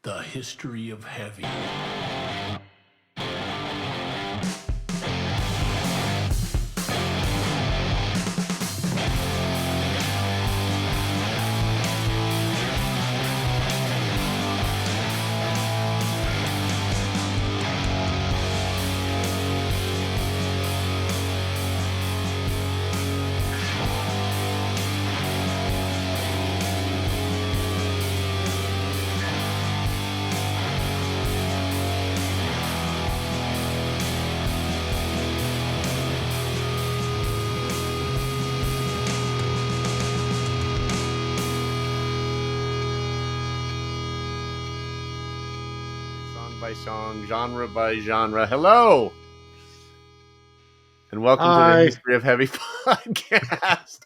The history of heavy. By song, genre by genre. Hello, and welcome to the History of Heavy podcast.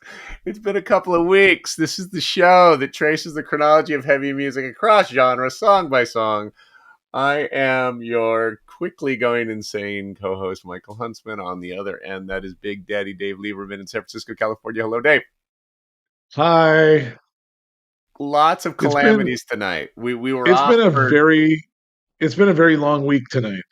It's been a couple of weeks. This is the show that traces the chronology of heavy music across genres, song by song. I am your quickly going insane co-host, Michael Huntsman. On the other end, that is Big Daddy Dave Lieberman in San Francisco, California. Hello, Dave. Hi. Lots of calamities tonight. We were It's off been a for... It's been a very long week tonight.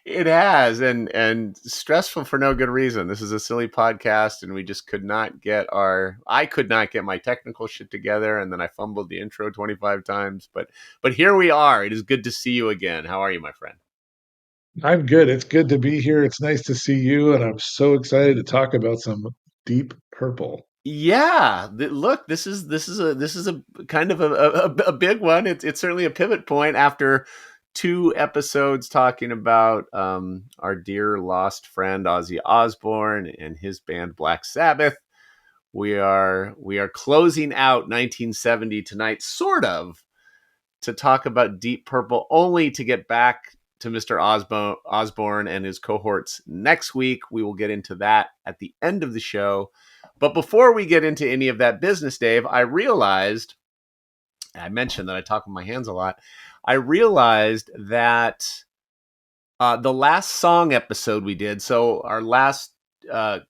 It has, and stressful for no good reason. This is a silly podcast, and we just could not get I could not get my technical shit together, and then I fumbled the intro 25 times. But here we are. It is good to see you again. How are you, my friend? I'm good. It's good to be here. It's nice to see you, and I'm so excited to talk about some Deep Purple. Yeah, look, this is a kind of a big one. It's certainly a pivot point after 2 episodes talking about our dear lost friend Ozzy Osbourne and his band Black Sabbath. We are closing out 1970 tonight, sort of, to talk about Deep Purple, only to get back to Mr. Osbourne and his cohorts next week. We will get into that at the end of the show. But before we get into any of that business, Dave, I realized, I mentioned that I talk with my hands a lot. I realized that the last song episode we did, so our last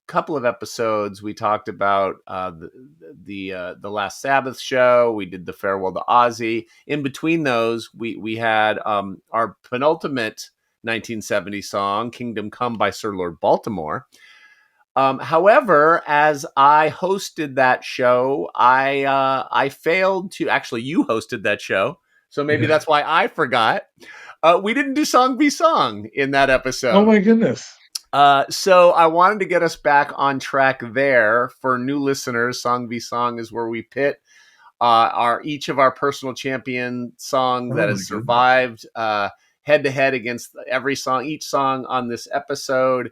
couple of episodes, we talked about the last Sabbath show. We did the farewell to Ozzy. In between those, we had our penultimate 1970 song, Kingdom Come by Sir Lord Baltimore. However, as I hosted that show, I failed to... Actually, you hosted that show, so maybe that's why I forgot. We didn't do Song v Song in that episode. Oh, my goodness. So I wanted to get us back on track there. For new listeners, Song v Song is where we pit each of our personal champion song that has survived head to head against each song on this episode.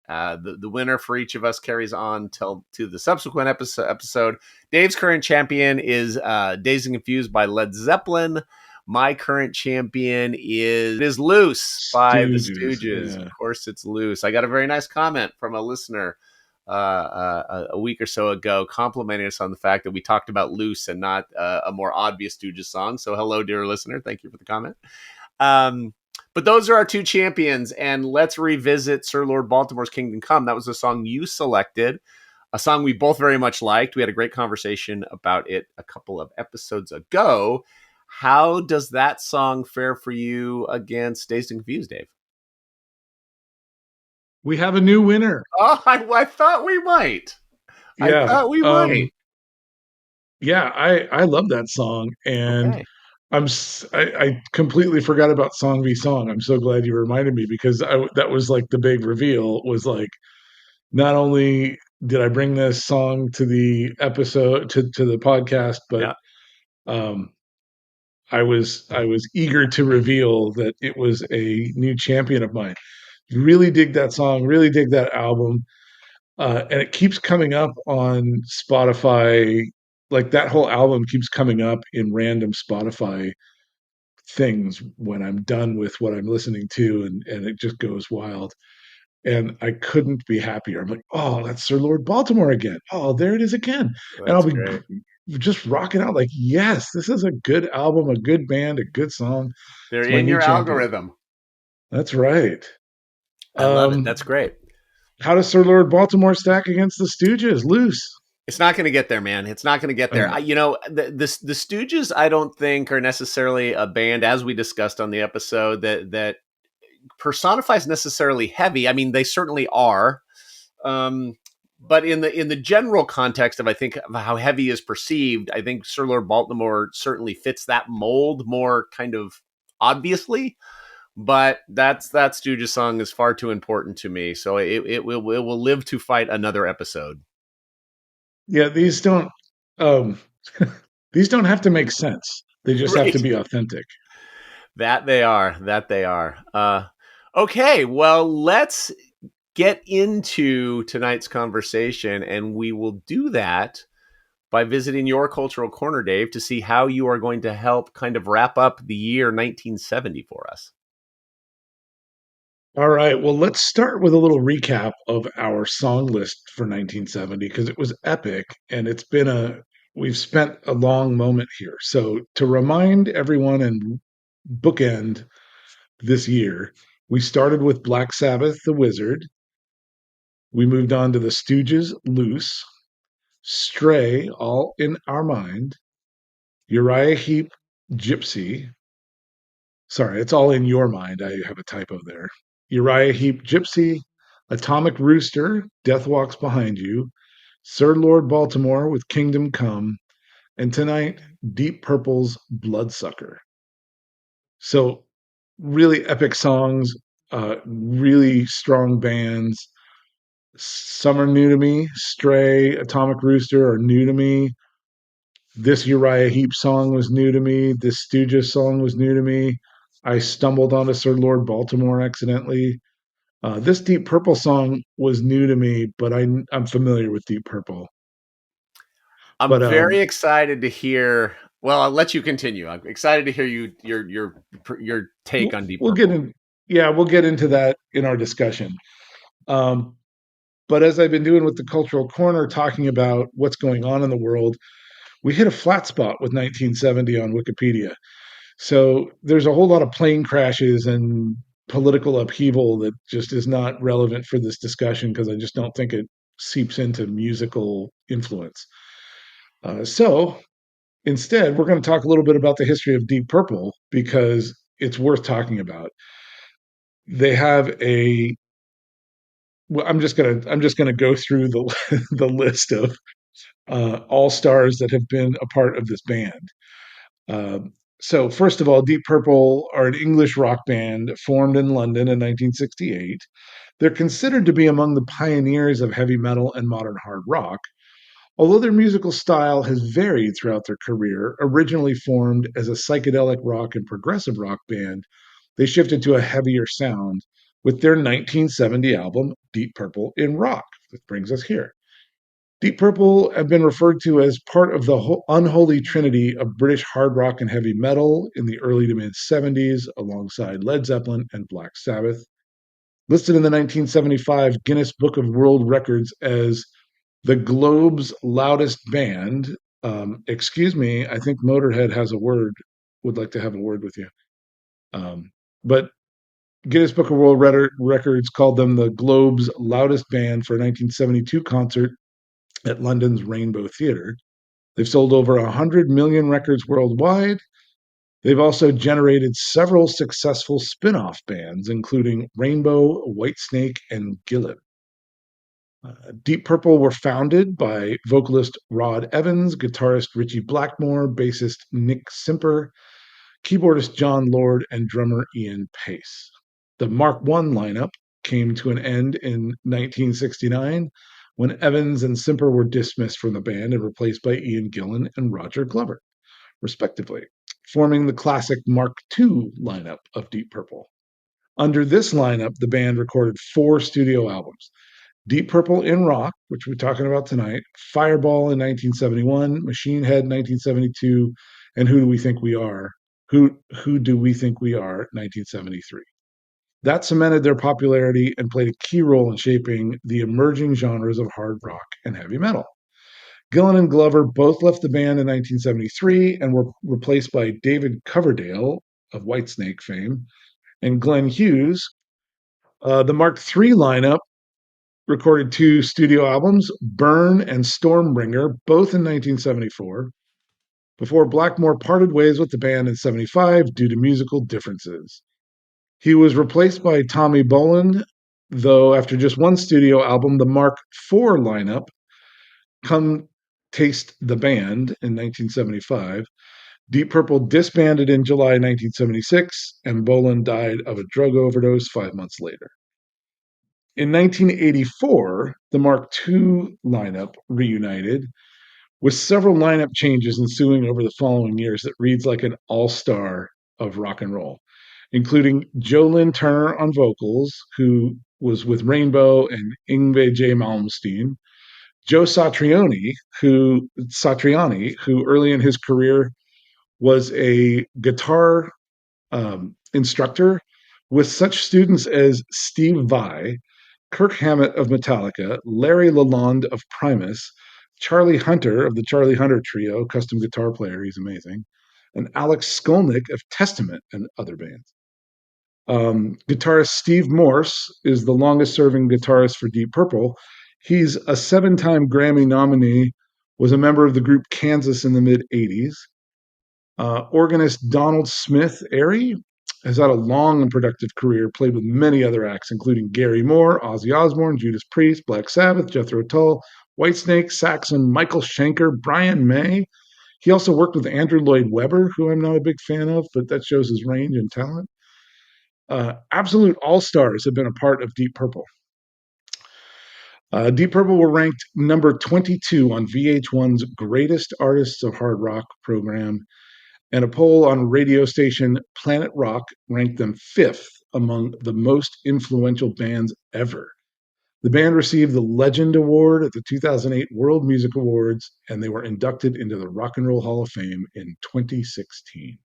The winner for each of us carries on to the subsequent episode. Dave's current champion is Dazed and Confused by Led Zeppelin. My current champion is Loose by the Stooges. Yeah. Of course, it's Loose. I got a very nice comment from a listener a week or so ago complimenting us on the fact that we talked about Loose and not a more obvious Stooges song. So hello, dear listener. Thank you for the comment. But those are our 2 champions, and let's revisit Sir Lord Baltimore's Kingdom Come. That was a song you selected, a song we both very much liked. We had a great conversation about it a couple of episodes ago. How does that song fare for you against Dazed and Confused, Dave? We have a new winner. Oh, I thought we might. Yeah. I thought we might. Yeah, I love that song, and okay. I completely forgot about Song v Song. I'm so glad you reminded me, because that was like the big reveal. Was like, not only did I bring this song to the episode to the podcast, but I was eager to reveal that it was a new champion of mine. Really dig that song. Really dig that album, and it keeps coming up on Spotify. Like, that whole album keeps coming up in random Spotify things when I'm done with what I'm listening to, and it just goes wild. And I couldn't be happier. I'm like, oh, that's Sir Lord Baltimore again. Oh, there it is again. That's and I'll be great. Just rocking out like, yes, this is a good album, a good band, a good song. They're in your algorithm. That's right. I love it. That's great. How does Sir Lord Baltimore stack against the Stooges? Loose. It's not going to get there, man. It's not going to get All there. right. The Stooges, I don't think are necessarily a band, as we discussed on the episode, that personifies necessarily heavy. I mean, they certainly are, um, but in the general context of I think of how heavy is perceived, I think Sir Lord Baltimore certainly fits that mold more kind of obviously. But that Stooges song is far too important to me, so it will live to fight another episode. Yeah, um these don't have to make sense. They just have to Right. be authentic. That they are. That they are. Okay, well, let's get into tonight's conversation, and we will do that by visiting your cultural corner, Dave, to see how you are going to help kind of wrap up the year 1970 for us. All right. Well, let's start with a little recap of our song list for 1970 because it was epic and we've spent a long moment here. So, to remind everyone and bookend this year, we started with Black Sabbath, The Wizard. We moved on to the Stooges, Loose, Stray, All in Our Mind, Uriah Heep, Gypsy. Sorry, it's all in your mind. I have a typo there. Uriah Heep, Gypsy, Atomic Rooster, Death Walks Behind You, Sir Lord Baltimore with Kingdom Come, and tonight, Deep Purple's Bloodsucker. So, really epic songs, really strong bands. Some are new to me. Stray, Atomic Rooster are new to me. This Uriah Heep song was new to me. This Stooges song was new to me. I stumbled onto Sir Lord Baltimore accidentally. This Deep Purple song was new to me, but I'm familiar with Deep Purple. I'm But very excited to hear. Well, I'll let you continue. I'm excited to hear your take on Deep we'll get Purple. in. Yeah, we'll get into that in our discussion. Um, but as I've been doing with the Cultural Corner, talking about what's going on in the world, we hit a flat spot with 1970 on Wikipedia. So there's a whole lot of plane crashes and political upheaval that just is not relevant for this discussion because I just don't think it seeps into musical influence. So instead, we're going to talk a little bit about the history of Deep Purple because it's worth talking about. They have a well, I'm just gonna go through the the list of all stars that have been a part of this band. Um, so, first of all, Deep Purple are an English rock band formed in London in 1968. They're considered to be among the pioneers of heavy metal and modern hard rock, although their musical style has varied throughout their career. Originally formed as a psychedelic rock and progressive rock band, they shifted to a heavier sound with their 1970 album, Deep Purple in Rock. That brings us here. Deep Purple have been referred to as part of the unholy trinity of British hard rock and heavy metal in the early to mid 70s, alongside Led Zeppelin and Black Sabbath. Listed in the 1975 Guinness Book of World Records as the globe's loudest band. Excuse me, I think Motorhead would like to have a word with you. But Guinness Book of World Records called them the globe's loudest band for a 1972 concert at London's Rainbow Theatre. They've sold over 100 million records worldwide. They've also generated several successful spin off bands, including Rainbow, Whitesnake, and Gillan. Deep Purple were founded by vocalist Rod Evans, guitarist Richie Blackmore, bassist Nick Simper, keyboardist John Lord, and drummer Ian Pace. The Mark I lineup came to an end in 1969 when Evans and Simper were dismissed from the band and replaced by Ian Gillan and Roger Glover, respectively, forming the classic Mark II lineup of Deep Purple. Under this lineup, the band recorded 4 studio albums: Deep Purple in Rock, which we're talking about tonight, Fireball in 1971, Machine Head 1972, and Who Do We Think We Are? Who Do We Think We Are 1973. That cemented their popularity and played a key role in shaping the emerging genres of hard rock and heavy metal. Gillan and Glover both left the band in 1973 and were replaced by David Coverdale of Whitesnake fame and Glenn Hughes. The Mark III lineup recorded 2 studio albums, Burn and Stormbringer, both in 1974, before Blackmore parted ways with the band in 75 due to musical differences. He was replaced by Tommy Bolin, though after just one studio album, the Mark IV lineup, Come Taste the Band in 1975, Deep Purple disbanded in July 1976, and Bolin died of a drug overdose 5 months later. In 1984, the Mark II lineup reunited, with several lineup changes ensuing over the following years that reads like an all-star of rock and roll, including Joe Lynn Turner on vocals, who was with Rainbow and Yngwie J. Malmsteen, Joe Satriani, who early in his career was a guitar instructor with such students as Steve Vai, Kirk Hammett of Metallica, Larry Lalonde of Primus, Charlie Hunter of the Charlie Hunter Trio, custom guitar player, he's amazing, and Alex Skolnick of Testament and other bands. Guitarist Steve Morse is the longest serving guitarist for Deep Purple. He's a 7-time Grammy nominee, was a member of the group Kansas in the mid 80s. Organist Donald Smith Airy has had a long and productive career, played with many other acts, including Gary Moore, Ozzy Osbourne, Judas Priest, Black Sabbath, Jethro Tull, Whitesnake, Saxon, Michael Schenker, Brian May. He also worked with Andrew Lloyd Webber, who I'm not a big fan of, but that shows his range and talent. Absolute all-stars have been a part of Deep Purple. Deep Purple were ranked number 22 on VH1's Greatest Artists of Hard Rock program, and a poll on radio station Planet Rock ranked them 5th among the most influential bands ever. The band received the Legend Award at the 2008 World Music Awards, and they were inducted into the Rock and Roll Hall of Fame in 2016.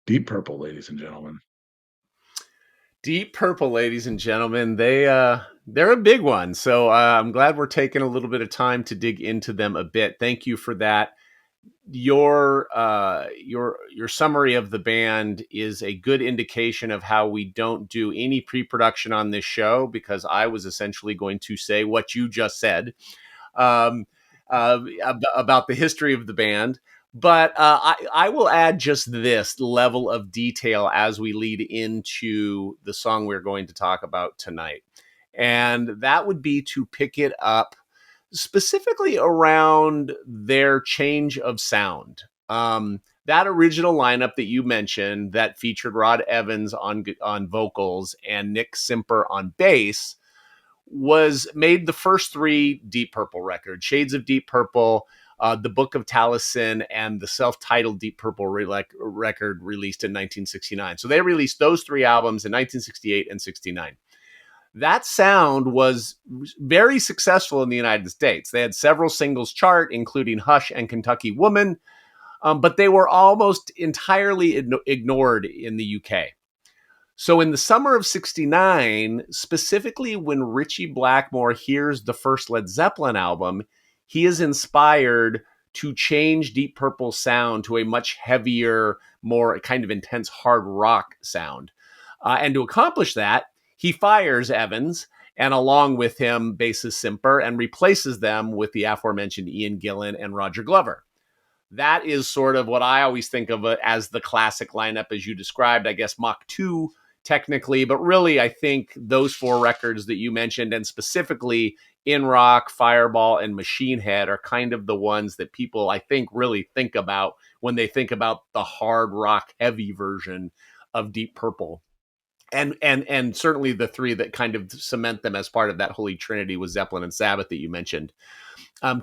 Deep Purple, ladies and gentlemen. Deep Purple, ladies and gentlemen, they're a big one. So I'm glad we're taking a little bit of time to dig into them a bit. Thank you for that. Your summary of the band is a good indication of how we don't do any pre-production on this show, because I was essentially going to say what you just said um, about the history of the band. But I will add just this level of detail as we lead into the song we're going to talk about tonight. And that would be to pick it up specifically around their change of sound. That original lineup that you mentioned that featured Rod Evans on vocals and Nick Simper on bass was made the first 3 Deep Purple records: Shades of Deep Purple, The Book of Taliesin, and the self-titled Deep Purple record released in 1969. So they released those 3 albums in 1968 and 69. That sound was very successful in the United States. They had several singles chart, including Hush and Kentucky Woman, but they were almost entirely ignored in the UK. So in the summer of 69, specifically when Ritchie Blackmore hears the first Led Zeppelin album, he is inspired to change Deep Purple's sound to a much heavier, more kind of intense hard rock sound. And to accomplish that, he fires Evans and along with him bassist Simper and replaces them with the aforementioned Ian Gillan and Roger Glover. That is sort of what I always think of as the classic lineup as you described, I guess Mach 2 technically, but really I think those 4 records that you mentioned, and specifically In Rock, Fireball, and Machine Head, are kind of the ones that people I think really think about when they think about the hard rock heavy version of Deep Purple. And certainly the 3 that kind of cement them as part of that holy trinity was Zeppelin and Sabbath that you mentioned.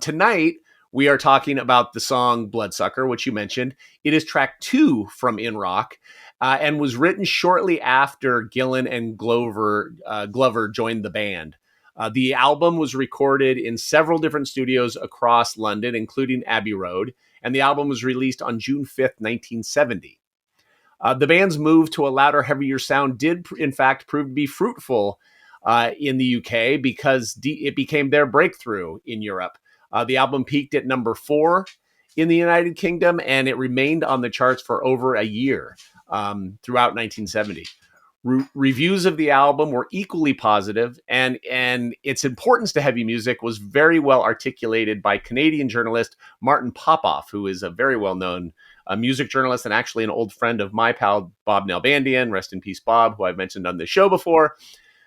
Tonight, we are talking about the song Bloodsucker, which you mentioned. It is track 2 from In Rock and was written shortly after Gillan and Glover joined the band. The album was recorded in several different studios across London, including Abbey Road, and the album was released on June 5th, 1970. The band's move to a louder, heavier sound did, in fact, prove to be fruitful in the UK because it became their breakthrough in Europe. The album peaked at number 4 in the United Kingdom, and it remained on the charts for over a year throughout 1970. Reviews of the album were equally positive, and its importance to heavy music was very well articulated by Canadian journalist Martin Popoff, who is a very well-known music journalist and actually an old friend of my pal Bob Nalbandian, rest in peace Bob, who I've mentioned on this show before.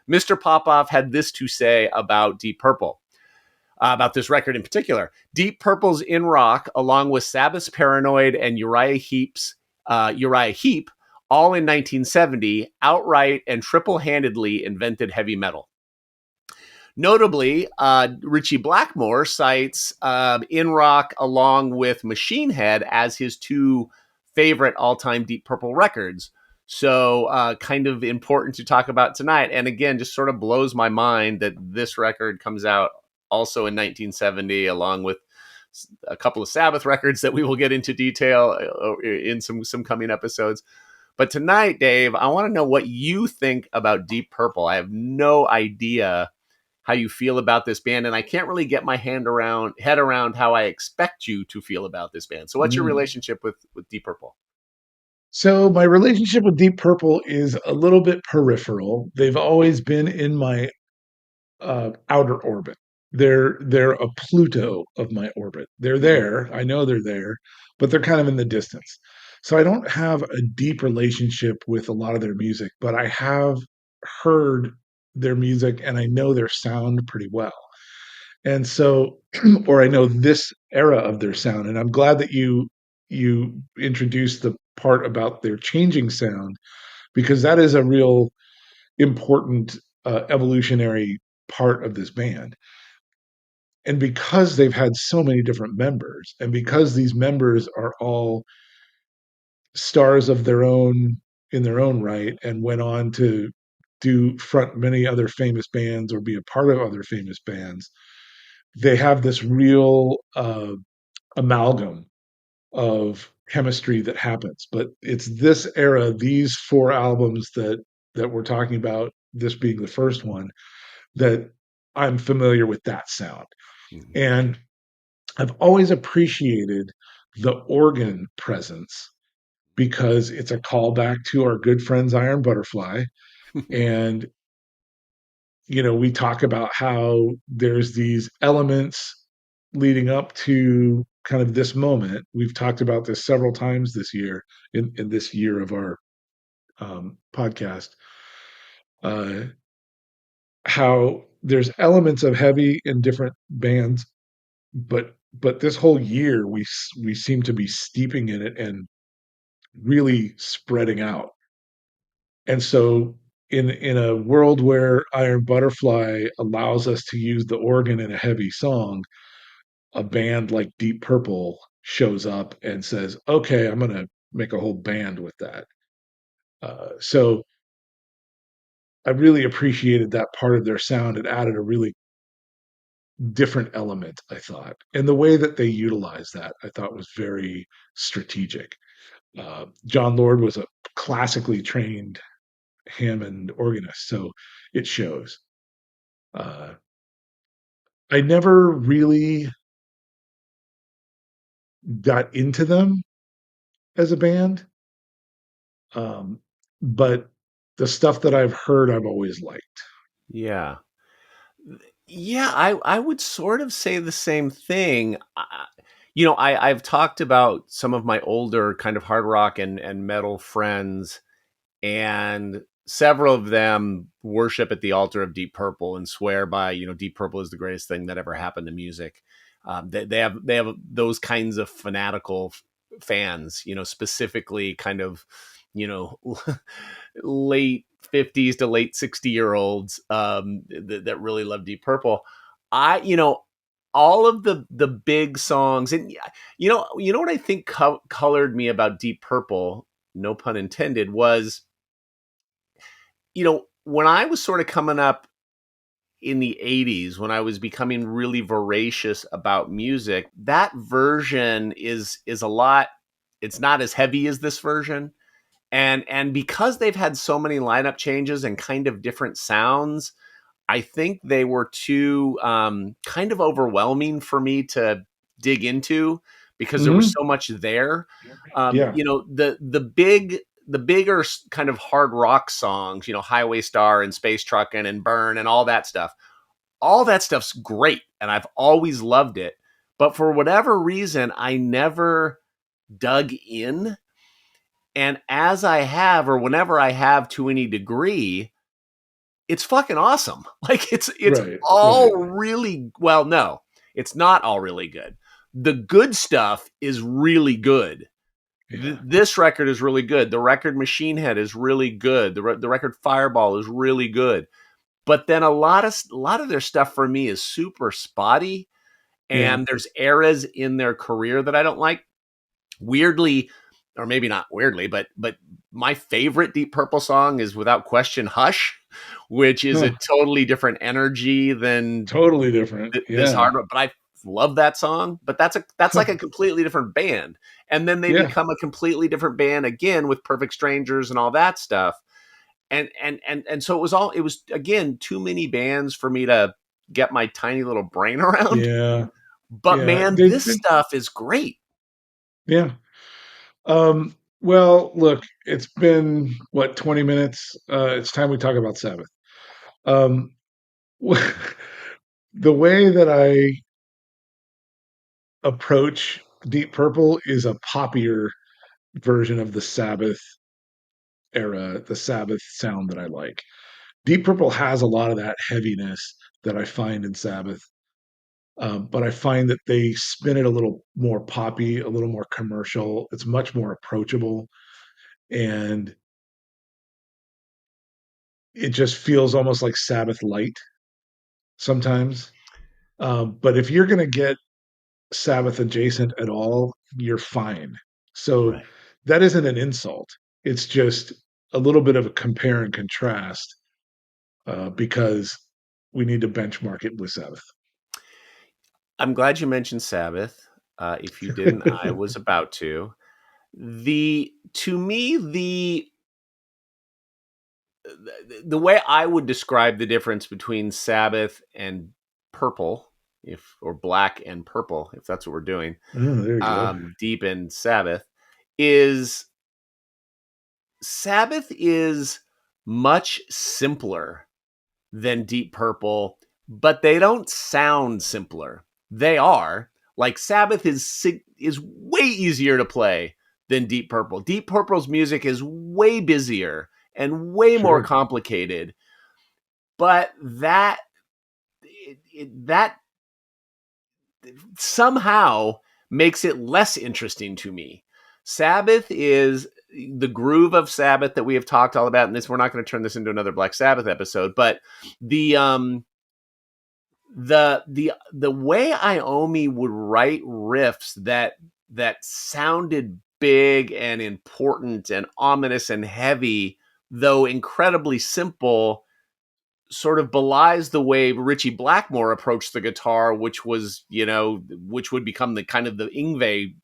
Mr. Popoff had this to say about Deep Purple, about this record in particular. Deep Purple's In Rock, along with Sabbath's Paranoid and Uriah Heep, all in 1970, outright and triple-handedly invented heavy metal. Notably, Ritchie Blackmore cites In Rock along with Machine Head as his two favorite all-time Deep Purple records. So kind of important to talk about tonight. And again, just sort of blows my mind that this record comes out also in 1970, along with a couple of Sabbath records that we will get into detail in some coming episodes. But tonight, Dave, I want to know what you think about Deep Purple. I have no idea how you feel about this band, and I can't really get my head around how I expect you to feel about this band. So what's your relationship with Deep Purple? So my relationship with Deep Purple is a little bit peripheral. They've always been in my outer orbit. They're a Pluto of my orbit. They're there. I know they're there, but they're kind of in the distance. So I don't have a deep relationship with a lot of their music, but I have heard their music and I know their sound pretty well. And so, or I know this era of their sound. And I'm glad that you introduced the part about their changing sound, because that is a real important evolutionary part of this band. And because they've had so many different members, and because these members are all stars of their own in their own right, and went on to do front many other famous bands or be a part of other famous bands, they have this real amalgam of chemistry that happens. But it's this era, these four albums that we're talking about, this being the first one, that I'm familiar with that sound. Mm-hmm. And I've always appreciated the organ presence because it's a callback to our good friends Iron Butterfly. And, we talk about how there's these elements leading up to kind of this moment. We've talked about this several times this year in this year of our podcast. Uh, how there's elements of heavy in different bands, but this whole year we seem to be steeping in it and really spreading out. And so in a world where Iron Butterfly allows us to use the organ in a heavy song, a band like Deep Purple shows up and says, "Okay, I'm going to make a whole band with that." So I really appreciated that part of their sound. It added a really different element, I thought. And the way that they utilized that, I thought was very strategic. John Lord was a classically trained Hammond organist, so it shows. Uh, I never really got into them as a band, um, but the stuff that I've heard, I've always liked. Yeah. Yeah, I would sort of say the same thing. I've talked about some of my older kind of hard rock and metal friends, and several of them worship at the altar of Deep Purple and swear by, Deep Purple is the greatest thing that ever happened to music. They have those kinds of fanatical fans, specifically kind of, you know, late 50s to late 60-year-olds that really love Deep Purple. All of the big songs, and you know what I think colored me about Deep Purple, no pun intended, was when I was sort of coming up in the 80s, when I was becoming really voracious about music, that version is a lot, it's not as heavy as this version. And because they've had so many lineup changes and kind of different sounds, I think they were too kind of overwhelming for me to dig into because there was Hmm. so much there. Yeah. the bigger kind of hard rock songs, Highway Star and Space Truckin' and Burn and all that stuff's great, and I've always loved it. But for whatever reason, I never dug in. And as I have, or whenever I have to any degree, it's fucking awesome. Like it's Right, right. all really well, no, it's not all really good. The good stuff is really good. Yeah, This record is really good. The record Machine Head is really good. The record Fireball is really good. But then a lot of their stuff for me is super spotty, yeah. and there's eras in their career that I don't like. Weirdly, or maybe not weirdly, but my favorite Deep Purple song is without question Hush, which is a Huh. totally different energy than Totally different. this Yeah. hard, but I love that song. But that's like a completely different band. And then they Yeah. become a completely different band again with Perfect Strangers and all that stuff. And so it was again too many bands for me to get my tiny little brain around. Yeah. But Yeah. man, this stuff is great. Yeah. Well, look, it's been what, 20 minutes. It's time we talk about Sabbath. Um, the way that I approach Deep Purple is a poppier version of the Sabbath era, the Sabbath sound that I like. Deep Purple has a lot of that heaviness that I find in Sabbath, but I find that they spin it a little more poppy, a little more commercial. It's much more approachable, and it just feels almost like Sabbath light sometimes. But if you're going to get Sabbath adjacent at all, you're fine. So Right. that isn't an insult. It's just a little bit of a compare and contrast because we need to benchmark it with Sabbath. I'm glad you mentioned Sabbath. If you didn't, I was about to. The to me the way I would describe the difference between Sabbath and Purple, if or Black and Purple, if that's what we're doing, Oh, there you go. Deep and Sabbath, is Sabbath is much simpler than Deep Purple, but they don't sound simpler. They are. Like Sabbath is way easier to play than Deep Purple. Deep Purple's music is way busier and way more Sure. complicated, but that somehow makes it less interesting to me. Sabbath is the groove of Sabbath that we have talked all about, and this we're not going to turn this into another Black Sabbath episode, but the the way Iommi would write riffs that sounded big and important and ominous and heavy, though incredibly simple, sort of belies the way Richie Blackmore approached the guitar, which would become the kind of the Yngwie,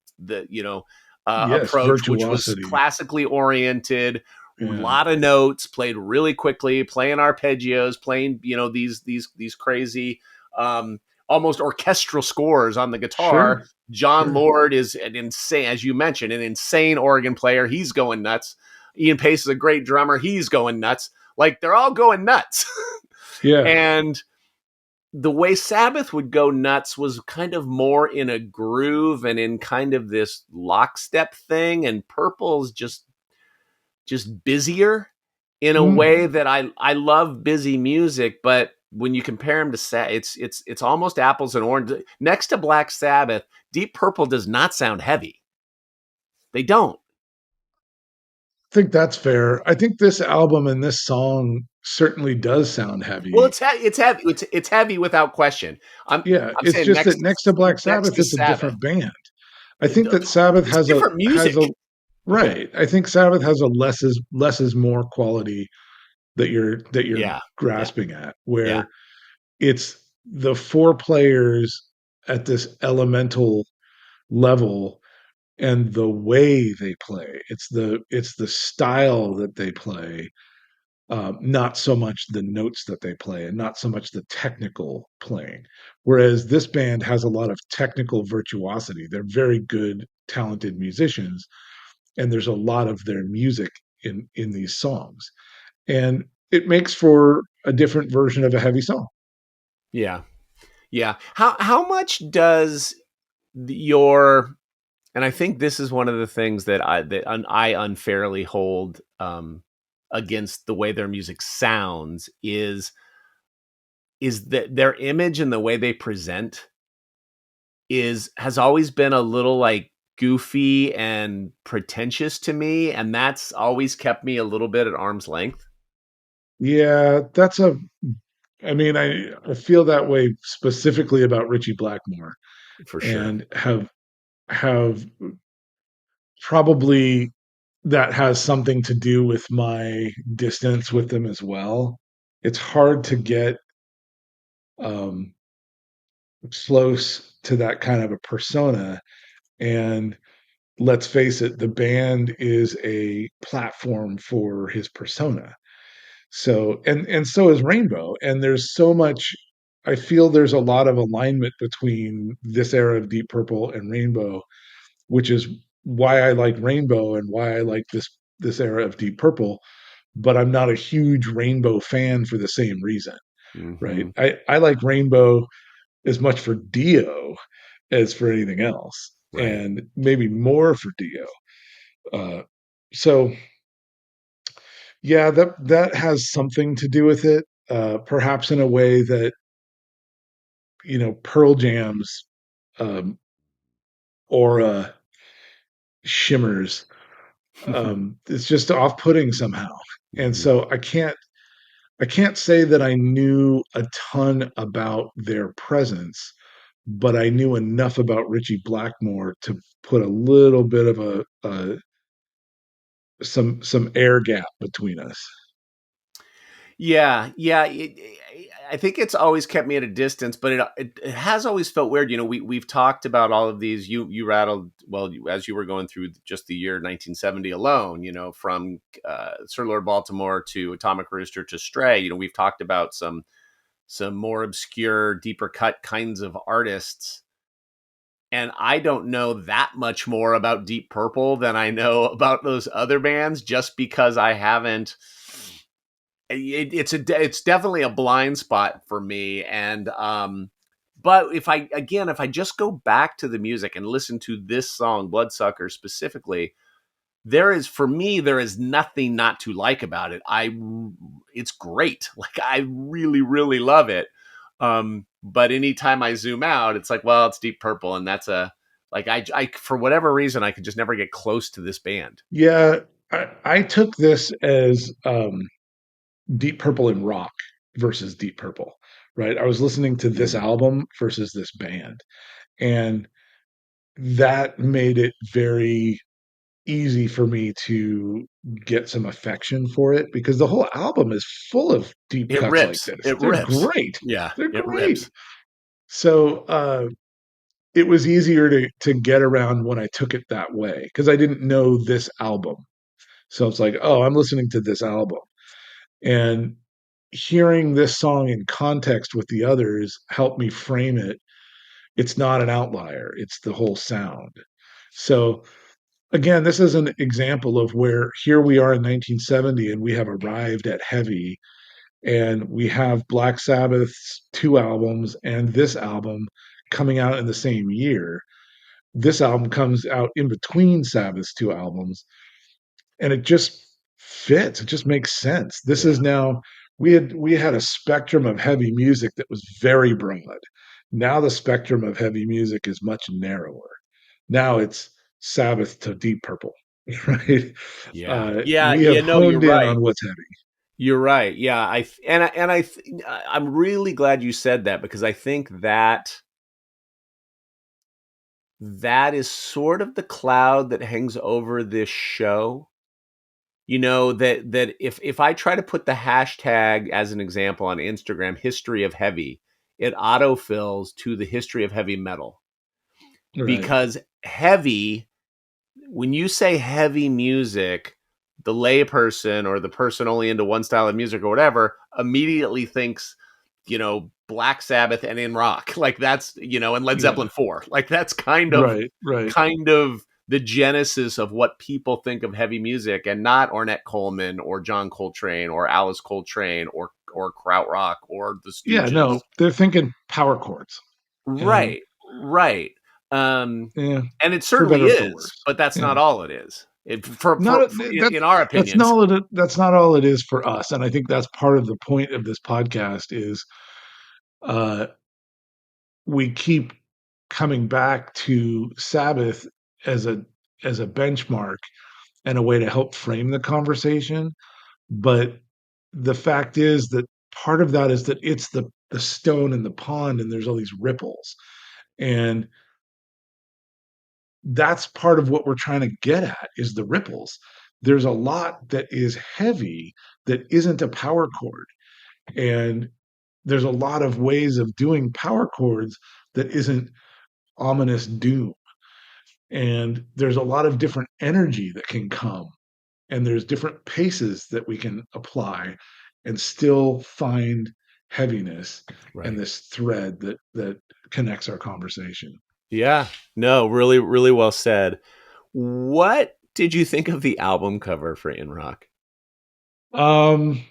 Yes, approach, which was virtuosity. classically oriented, a Yeah. lot of notes, played really quickly, playing arpeggios, playing these crazy, um, almost orchestral scores on the guitar. Sure. John Sure. Lord is an insane, as you mentioned, an insane organ player. He's going nuts. Ian Pace is a great drummer. He's going nuts. Like they're all going nuts. Yeah. And the way Sabbath would go nuts was kind of more in a groove and in kind of this lockstep thing. And Purple's just busier in a Mm. way that I love busy music, but when you compare them to it's almost apples and oranges. Next to Black Sabbath, Deep Purple does not sound heavy. They don't. I think that's fair. I think this album and this song certainly does sound Well, heavy. it's heavy. It's heavy without question. I'm Yeah, I'm it's saying just that next to Black next Sabbath, to it's a Sabbath. different band. I think that Sabbath It's has a different has music. a Okay. right. I think Sabbath has a less is more quality that you're Yeah. Yeah. grasping at, Yeah. where it's the four players at this elemental level and the way they play. It's the style that they play, not so much the notes that they play, and not so much the technical playing. Whereas this band has a lot of technical virtuosity. They're very good, talented musicians, and there's a lot of their music in these songs, and it makes for a different version of a heavy song. Yeah. Yeah. How much does your, and I think this is one of the things I unfairly hold against the way their music sounds is that their image and the way they present is has always been a little like goofy and pretentious to me, and that's always kept me a little bit at arm's length. Yeah, that's a. I mean, I feel that way specifically about Richie Blackmore, For sure. and have probably that has something to do with my distance with them as well. It's hard to get um, close to that kind of a persona, and let's face it, the band is a platform for his persona. So and so is Rainbow. And there's so much. I feel there's a lot of alignment between this era of Deep Purple and Rainbow, which is why I like Rainbow and why I like this era of Deep Purple. But I'm not a huge Rainbow fan for the same reason, right? Hmm. I like Rainbow as much for Dio as for anything else, Right. and maybe more for Dio. So yeah, that has something to do with it, perhaps in a way that Pearl Jam's um, aura shimmers. It's just off-putting somehow, and Hmm. so I can't say that I knew a ton about their presence, but I knew enough about Richie Blackmore to put a little bit of some air gap between us. Yeah, yeah. I think it's always kept me at a distance, but it has always felt weird. We've talked about all of these. You rattled well as you were going through just the year 1970 alone. From Sir Lord Baltimore to Atomic Rooster to Stray. We've talked about some more obscure, deeper cut kinds of artists. And I don't know that much more about Deep Purple than I know about those other bands, just because I haven't. It's definitely a blind spot for me, and but if I just go back to the music and listen to this song, Bloodsucker specifically, there is nothing not to like about it. It's great. Like, I really, really love it. But anytime I zoom out, it's like, well, it's Deep Purple, and that's a like I for whatever reason I could just never get close to this band. Yeah, I took this as Deep Purple and rock versus Deep Purple, right? I was listening to this Mm. album versus this band, and that made it very easy for me to get some affection for it because the whole album is full of deep It cuts like rips. this. It They're rips. great. Yeah, They're it great. rips. So it was easier to get around when I took it that way because I didn't know this album. So it's like, oh, I'm listening to this album. And hearing this song in context with the others helped me frame it. It's not an outlier, it's the whole sound. So again, this is an example of where here we are in 1970 and we have arrived at heavy, and we have Black Sabbath's two albums and this album coming out in the same year. This album comes out in between Sabbath's two albums, and it just fits. It just makes sense. This is Yeah. now we had a spectrum of heavy music that was very broad. Now the spectrum of heavy music is much narrower. Now it's Sabbath to Deep Purple, right? Yeah. Yeah, We have yeah, no, you're honed in right. on what's heavy. You're right. Yeah, I'm really glad you said that, because I think that is sort of the cloud that hangs over this show. That if I try to put the hashtag as an example on Instagram, history of heavy, it autofills to the history of heavy metal, Right, because heavy, when you say heavy music, the layperson or the person only into one style of music or whatever immediately thinks, Black Sabbath and in rock. Like, that's, and Led yeah, Zeppelin 4. Like, that's kind of right, right. kind of the genesis of what people think of heavy music, and not Ornette Coleman or John Coltrane or Alice Coltrane or Krautrock or the Yeah, no, Stooges. they're thinking power chords, and Right, right. yeah, And it for certainly better or for is, worse. but that's Yeah. not all it is. It, Not a, that in our opinions. that's not all it is for us, and I think that's part of the point of this podcast is uh, we keep coming back to Sabbath as a benchmark and a way to help frame the conversation. But the fact is that part of that is that it's the stone in the pond, and there's all these ripples, and that's part of what we're trying to get at is the ripples. There's a lot that is heavy that isn't a power chord, and there's a lot of ways of doing power chords that isn't ominous doom, and there's a lot of different energy that can come, and there's different paces that we can apply and still find heaviness and Right. this thread that connects our conversation. Yeah. No, really, really well said. What did you think of the album cover for In Rock? um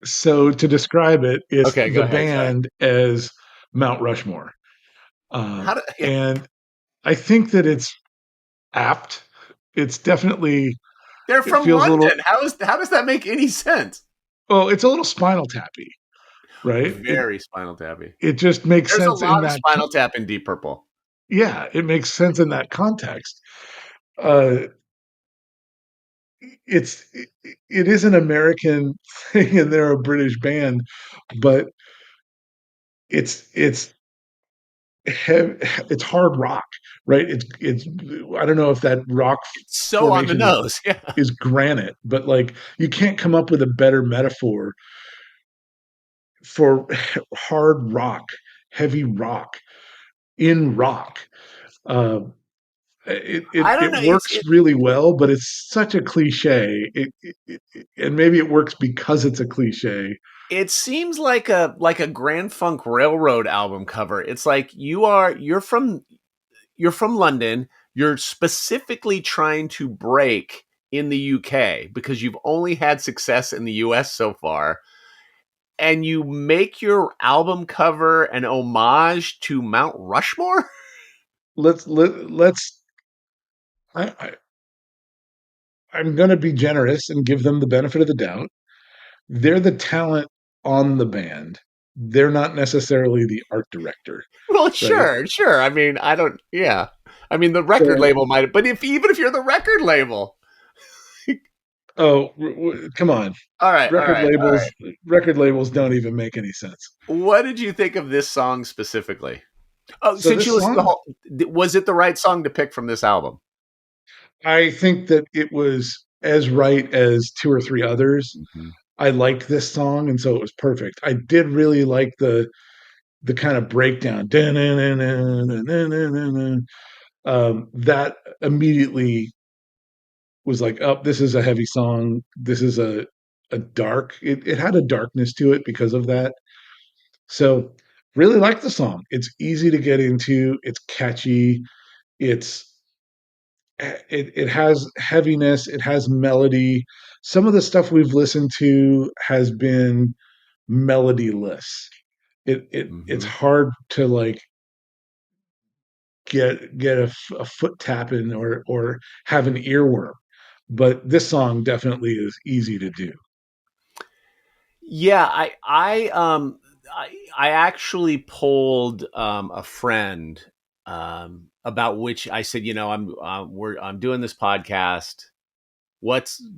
so to describe it, it's Okay, go the ahead. Sorry. band as Mount Rushmore, How do yeah, and I think that it's apt. It's definitely, they're it from feels a little, London. How does that make any sense? well, it's a little Spinal Tappy, right? Very Spinal Tappy. It just makes There's a sense in lot of that Spinal Tap in Deep Purple. yeah, it makes sense in that context. uh it is an American thing, and they're a British band, but it's it's hard rock, right? It's I don't know if that rock It's so on the formation nose. Yeah. is granite, but like you can't come up with a better metaphor for hard rock, heavy rock in rock. Uh, I don't it know. works really well, but it's such a cliche. And maybe it works because it's a cliche. It seems like a Grand Funk Railroad album cover. It's like you're from London. You're specifically trying to break in the UK because you've only had success in the US so far, and you make your album cover an homage to Mount Rushmore. Let's. I, I'm going to be generous and give them the benefit of the doubt. They're the talent on the band. They're not necessarily the art director, Well, right? sure, sure. I mean, I don't. Yeah, I mean, the record So, label might, but if even if you're the record label, oh, come on. all right, all Record right, all right. labels, record labels don't even make any sense. What did you think of this song specifically? Oh, So since you this listened to the song, whole, was it the right song to pick from this album? I think that it was as right as two or three others. Mm-hmm. I liked this song, and so it was perfect. I did really like the kind of breakdown. That immediately was like, oh, this is a heavy song. This is a dark. It had a darkness to it because of that. So really like the song. It's easy to get into. It's catchy. It's it has heaviness. It has melody. Some of the stuff we've listened to has been melodyless. It's Mm-hmm. hard to like get a foot tap in or have an earworm. But this song definitely is easy to do. Yeah, I actually polled a friend about which I said, I'm doing this podcast.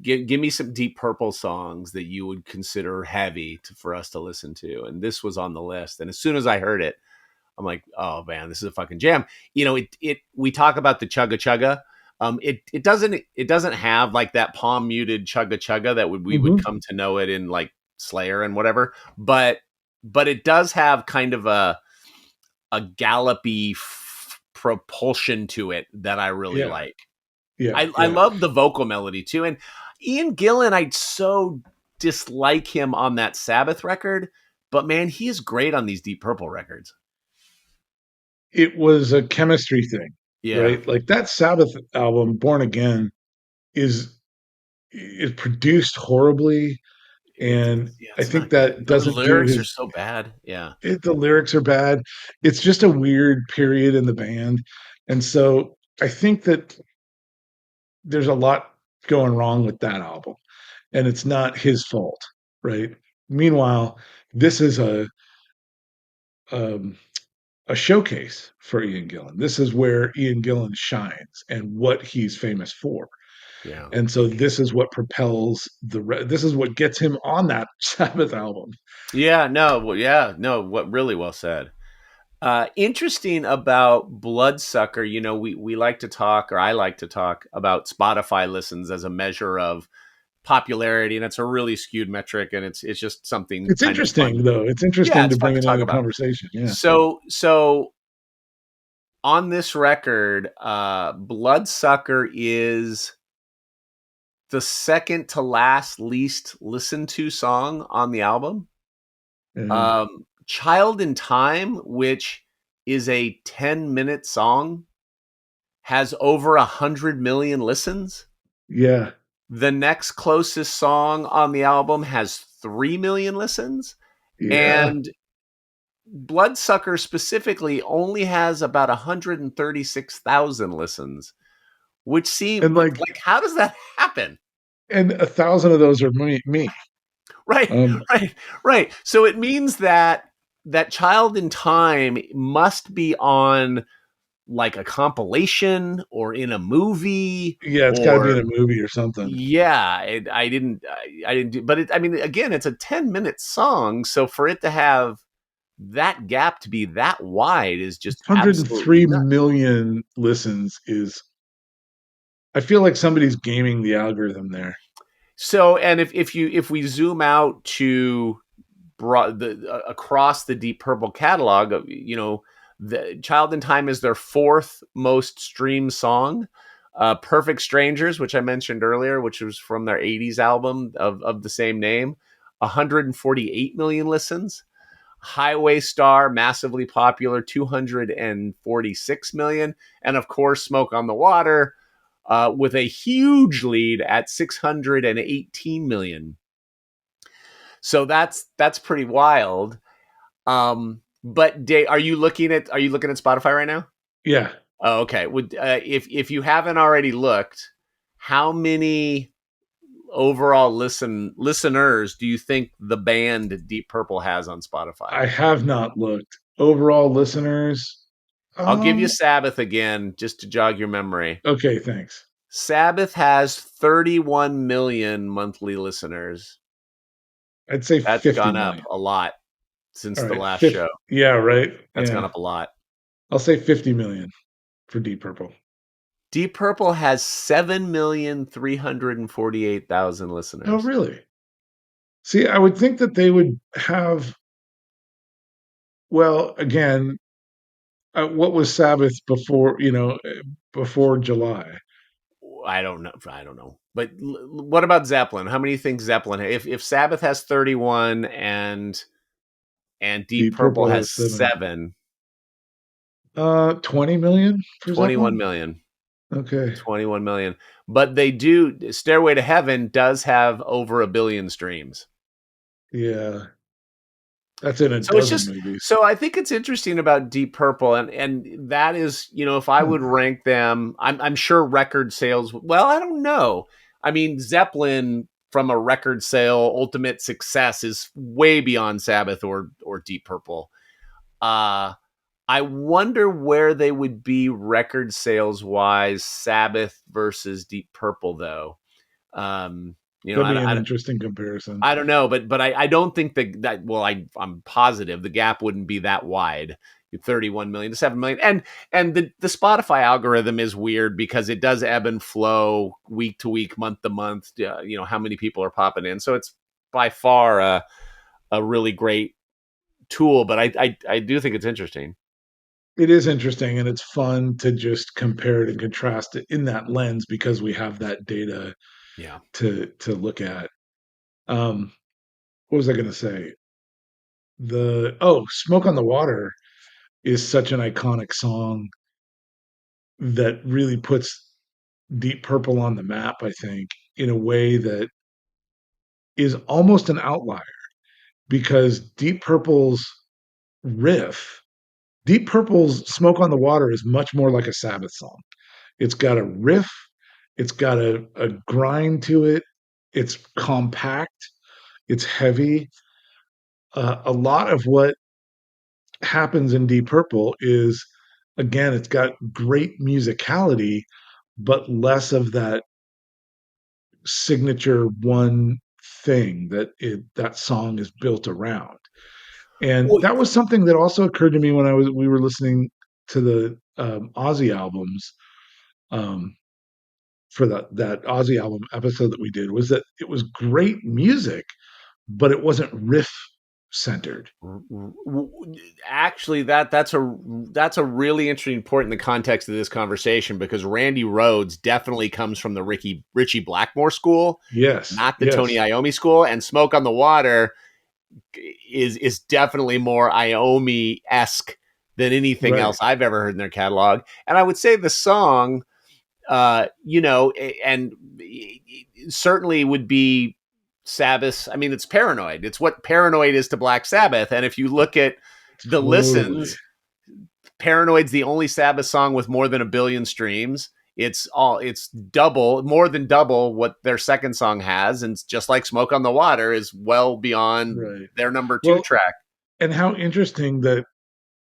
Give me some Deep Purple songs that you would consider heavy for us to listen to, and this was on the list. And as soon as I heard it, I'm like, oh man, this is a fucking jam. It we talk about the chugga chugga. It doesn't have like that palm muted chugga chugga that we would Hmm. come to know it in like Slayer and whatever. But it does have kind of a gallopy propulsion to it that I really Yeah, like. yeah, I yeah. love the vocal melody too. And Ian Gillan, I so dislike him on that Sabbath record, but man, he is great on these Deep Purple records. It was a chemistry thing. Yeah. right? Like that Sabbath album, Born Again, is is produced horribly, and Yeah, I it's think not good. that The doesn't do lyrics are his so bad. Yeah. the lyrics are bad. It's just a weird period in the band. And so I think that there's a lot going wrong with that album, and it's not his fault, right? Meanwhile, this is um, a showcase for Ian Gillan. This is where Ian Gillan shines and what he's famous for. Yeah. And so this is what propels this is what gets him on that Sabbath album. Yeah, no, well, yeah, no, what really well said. Interesting about Bloodsucker, we like to talk, or I like to talk about Spotify listens as a measure of popularity, and it's a really skewed metric, and it's just something It's kind of fun. interesting though. It's Yeah, interesting it's to fun bring to it into talk the about. conversation. Yeah. So on this record, Bloodsucker is the second to last least listened to song on the album. Yeah. Child in Time, which is a 10-minute song, has over 100 million listens. Yeah. The next closest song on the album has 3 million listens. Yeah. And Bloodsucker specifically only has about 136,000 listens, which And seem like like, how does that happen? and 1,000 of those are me. Right, Um, right, right. So it means that Child in Time must be on like a compilation or in a movie yeah, it's got to be in or a movie or something. yeah, I didn't do, but I mean, again, it's a 10-minute song, so for it to have that gap to be that wide is just absolutely 103 nuts. million listens is I feel like somebody's gaming the algorithm there. So, and if we zoom out to across the Deep Purple catalog, the Child in Time is their fourth most streamed song. Perfect Strangers, which I mentioned earlier, which was from their 80s album of the same name, 148 million listens. Highway Star, massively popular, 246 million. And of course, Smoke on the Water, with a huge lead at 618 million. So that's pretty wild. But are you looking at Spotify right now? Yeah. Oh, okay. Would if you haven't already looked, how many overall listeners do you think the band Deep Purple has on Spotify? I have not looked. Overall listeners, I'll give you um, Sabbath again just to jog your memory. okay, thanks. Sabbath has 31 million monthly listeners. I'd say That's 50 gone up million. a lot All since the right, last fifth. show. Yeah, right. That's gone Yeah, up a lot. I'll say 50 million for Deep Purple. Deep Purple has 7,348,000 Oh, listeners. really? See, I would think that they would have. Well, again, what was Sabbath before? Before July. I don't know. I don't know. But what about Zeppelin? How many think Zeppelin? If Sabbath has 31 and Deep Deep Purple Purple has has 7. 7, 20 million for 21 Zeppelin. million. Okay. 21 million. But they do Stairway to Heaven does have over a billion streams. Yeah, that's in a So it's dozen just movies. so I think it's interesting about Deep Purple, and that is, if I would Hmm. rank them, I'm sure record sales. Well, I don't know. I mean, Zeppelin from a record sale ultimate success is way beyond Sabbath or Deep Purple. Uh I wonder where they would be record sales wise, Sabbath versus Deep Purple, though. Um, That'd be an interesting comparison. I don't know, but I don't think that well, I'm positive the gap wouldn't be that wide. 31 million to 7 million. And the Spotify algorithm is weird because it does ebb and flow week to week, month to month, how many people are popping in. So it's by far a really great tool, but I do think it's interesting. It is interesting, and it's fun to just compare it and contrast it in that lens because we have that data Yeah. to look at. Um, what was I going to say? Smoke on the Water is such an iconic song. that really puts Deep Purple on the map, I think, in a way that is almost an outlier because riff, Deep Purple's Smoke on the Water is much more like a Sabbath song. It's got a riff, it's got a grind to it, it's compact, it's heavy. A lot of what happens in Deep Purple is, again, it's got great musicality, but less of that signature one thing that song is built around. And Well, that was something that also occurred to me when we were listening to the Ozzy albums, um, for that Ozzy album episode that we did, was that it was great music, but it wasn't riff centered. actually, that's a really interesting point in the context of this conversation because Randy Rhoads definitely comes from the Richie Blackmore school, Yes, not the Tony yes, Iommi school, and Smoke on the Water is definitely more Iommi esque than anything right. else I've ever heard in their catalog. And I would say the song, and certainly would be Sabbath. I mean, it's Paranoid. It's what Paranoid is to Black Sabbath. And if you look at the Totally. listens, Paranoid's the only Sabbath song with more than a billion streams. It's double, more than double what their second song has, and just like Smoke on the Water is well beyond Right. their number two Well, track. and how interesting that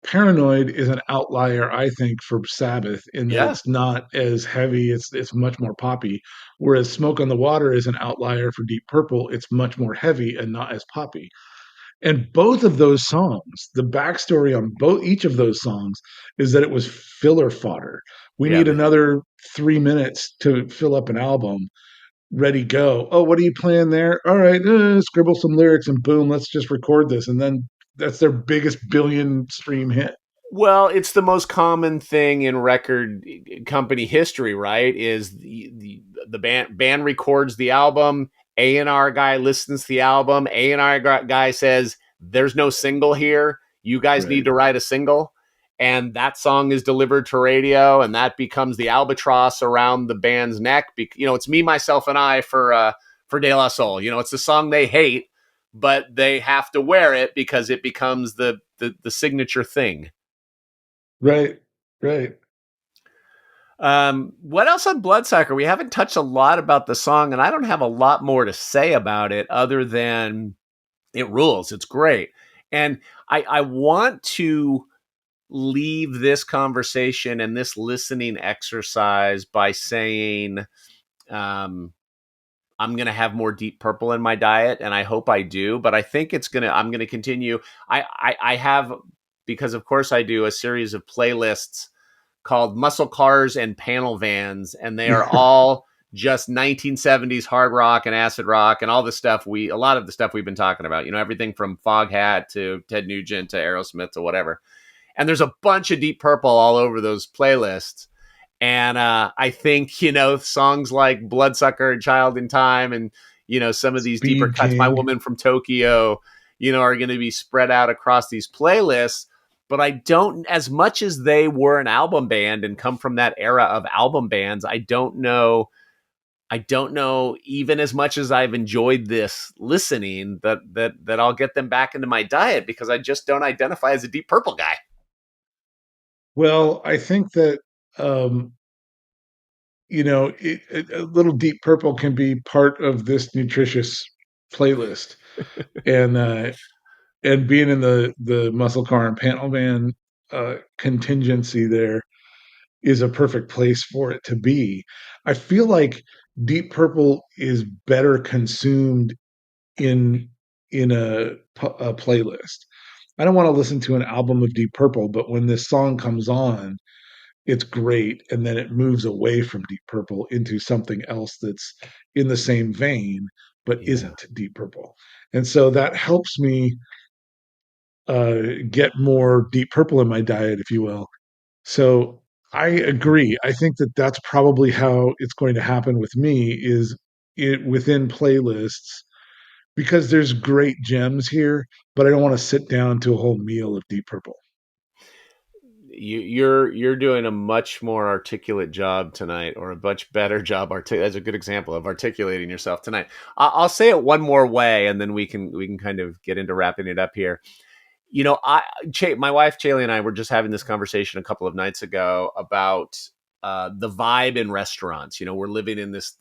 Paranoid is an outlier, I think, for Sabbath in that Yeah. it's not as heavy, it's much more poppy. Whereas Smoke on the Water is an outlier for Deep Purple, it's much more heavy and not as poppy. And both of those songs, the backstory on both each of those songs is that it was filler fodder. We Yeah. need another 3 minutes to fill up an album. Ready, go. Oh, what are you playing there? All right, scribble some lyrics and boom, let's just record this. And then that's their biggest billion stream hit. Well, it's the most common thing in record company history, right? Is the band records the album, A&R guy listens to the album, A&R guy says, "There's no single here. You guys need Right. to write a single." And that song is delivered to radio, and that becomes the albatross around the band's neck. It's Me, Myself, and I for De La Soul. It's the song they hate, but they have to wear it because it becomes the signature thing. Right. Right. What else on Bloodsucker? We haven't touched a lot about the song, and I don't have a lot more to say about it other than it rules. It's great. And I want to leave this conversation and this listening exercise by saying um, I'm going to have more Deep Purple in my diet, and I hope I do. But I think I'm going to continue. I have, because of course I do, a series of playlists called Muscle Cars and Panel Vans, and they are all just 1970s hard rock and acid rock and all the stuff a lot of the stuff we've been talking about. Everything from Foghat to Ted Nugent to Aerosmith to whatever. And there's a bunch of Deep Purple all over those playlists. And I think, songs like Bloodsucker and Child in Time and, some of these deeper Speed cuts, My King. Woman from Tokyo, are going to be spread out across these playlists. But I don't, as much as they were an album band and come from that era of album bands, I don't know. Even as much as I've enjoyed this listening, that I'll get them back into my diet because I just don't identify as a Deep Purple guy. Well, I think that um, a little Deep Purple can be part of this nutritious playlist, and being in the muscle car and panel van contingency there is a perfect place for it to be. I feel like Deep Purple is better consumed in a playlist. I don't want to listen to an album of Deep Purple, but when this song comes on, it's great, and then it moves away from Deep Purple into something else that's in the same vein but Yeah. isn't Deep Purple. And so that helps me get more Deep Purple in my diet, if you will. So I agree. I think that that's probably how it's going to happen with me is it within playlists because there's great gems here, but I don't want to sit down to a whole meal of Deep Purple. You're doing a much more articulate job tonight, or a much better job. That's a good example of articulating yourself tonight. I'll say it one more way, and then we can kind of get into wrapping it up here. You know, my wife Chaley and I were just having this conversation a couple of nights ago about the vibe in restaurants. You know, we're living in this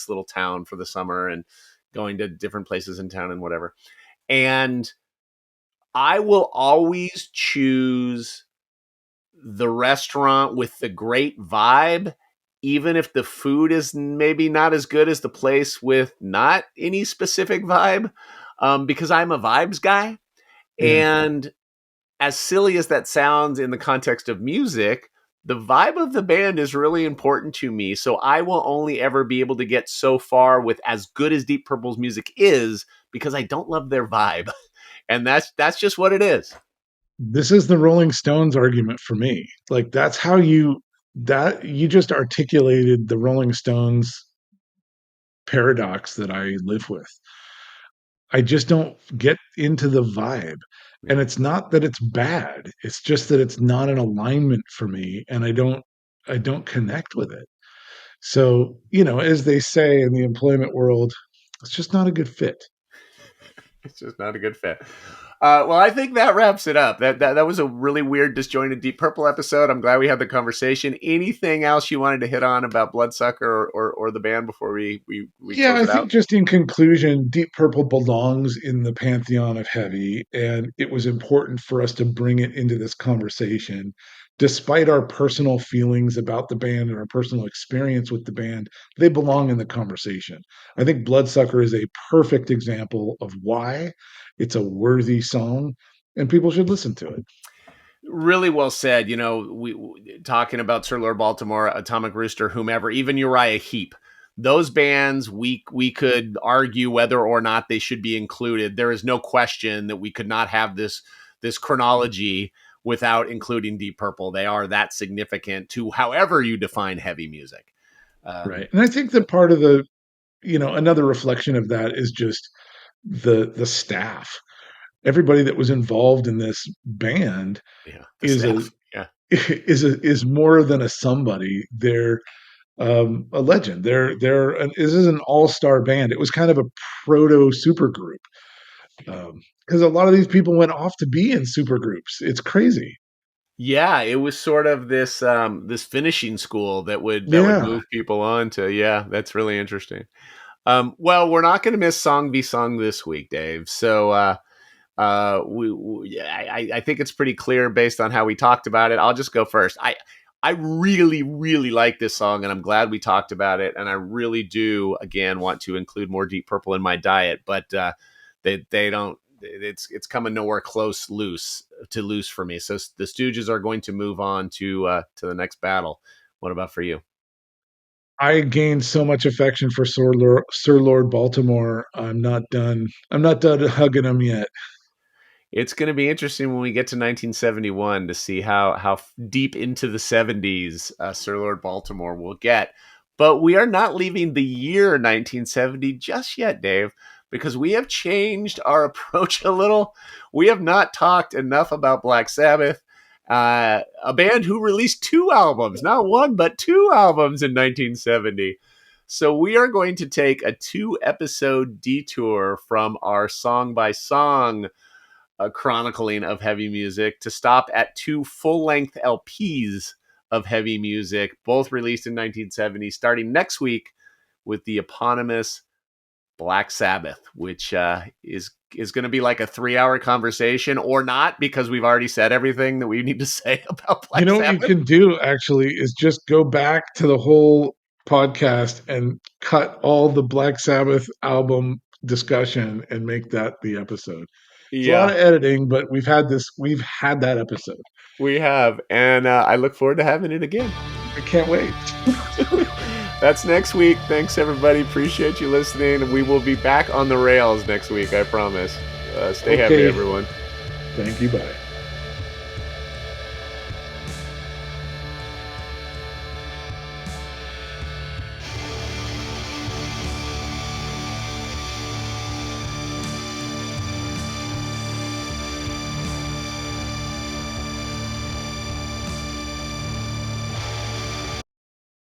little town for the summer and going to different places in town and whatever. And I will always choose the restaurant with the great vibe, even if the food is maybe not as good as the place with not any specific vibe, because I'm a vibes guy. Yeah. And as silly as that sounds in the context of music, the vibe of the band is really important to me. So I will only ever be able to get so far with as good as Deep Purple's music is, because I don't love their vibe. And that's just what it is. This is the Rolling Stones argument for me. Like that's how you just articulated the Rolling Stones paradox that I live with. I just don't get into the vibe. And Yeah. it's not that it's bad. It's just that it's not an alignment for me and I don't connect with it. So, as they say in the employment world, it's just not a good fit. It's just not a good fit. Well, I think that wraps it up. That was a really weird, disjointed Deep Purple episode. I'm glad we had the conversation. Anything else you wanted to hit on about Bloodsucker or the band before we Yeah, close I it think out? just in conclusion, Deep Purple belongs in the pantheon of heavy, and it was important for us to bring it into this conversation. Despite our personal feelings about the band and our personal experience with the band, they belong in the conversation. I think Bloodsucker is a perfect example of why it's a worthy song, and people should listen to it. Really well said. You know, talking about Sir Lord Baltimore, Atomic Rooster, whomever, even Uriah Heep. Those bands, we could argue whether or not they should be included. There is no question that we could not have this chronology without including Deep Purple. They are that significant to however you define heavy music. Right. And I think that part of another reflection of that is just the staff. Everybody that was involved in this band Yeah, the is a staff. Yeah. is more than a somebody. They're a legend. This is an all-star band. It was kind of a proto supergroup because a lot of these people went off to be in supergroups. It's crazy. Yeah, it was sort of this finishing school that would Yeah. move people on to. Yeah, that's really interesting. Well, we're not going to miss Song Be Sung this week, Dave. So I think it's pretty clear based on how we talked about it. I'll just go first. I really, really like this song, and I'm glad we talked about it. And I really do, again, want to include more Deep Purple in my diet, but they don't. It's coming nowhere close loose for me. So the Stooges are going to move on to the next battle. What about for you? I gained so much affection for Sir Lord Baltimore. I'm not done. I'm not done hugging him yet. It's going to be interesting when we get to 1971 to see how deep into the 70s Sir Lord Baltimore will get. But we are not leaving the year 1970 just yet, Dave, because we have changed our approach a little. We have not talked enough about Black Sabbath, a band who released two albums, not one, but two albums in 1970. So we are going to take a 2-episode detour from our song by song chronicling of heavy music to stop at two full-length LPs of heavy music, both released in 1970, starting next week with the eponymous Black Sabbath, which is going to be like a 3-hour conversation, or not, because we've already said everything that we need to say about You Black know what you Sabbath. can do actually is just go back to the whole podcast and cut all the Black Sabbath album discussion and make that the episode. It's a lot Yeah, of editing, but we've had that episode. we have, and I look forward to having it again. I can't wait. That's next week. Thanks, everybody. Appreciate you listening. We will be back on the rails next week, I promise. Stay heavy, Okay. everyone. Thank you. Bye.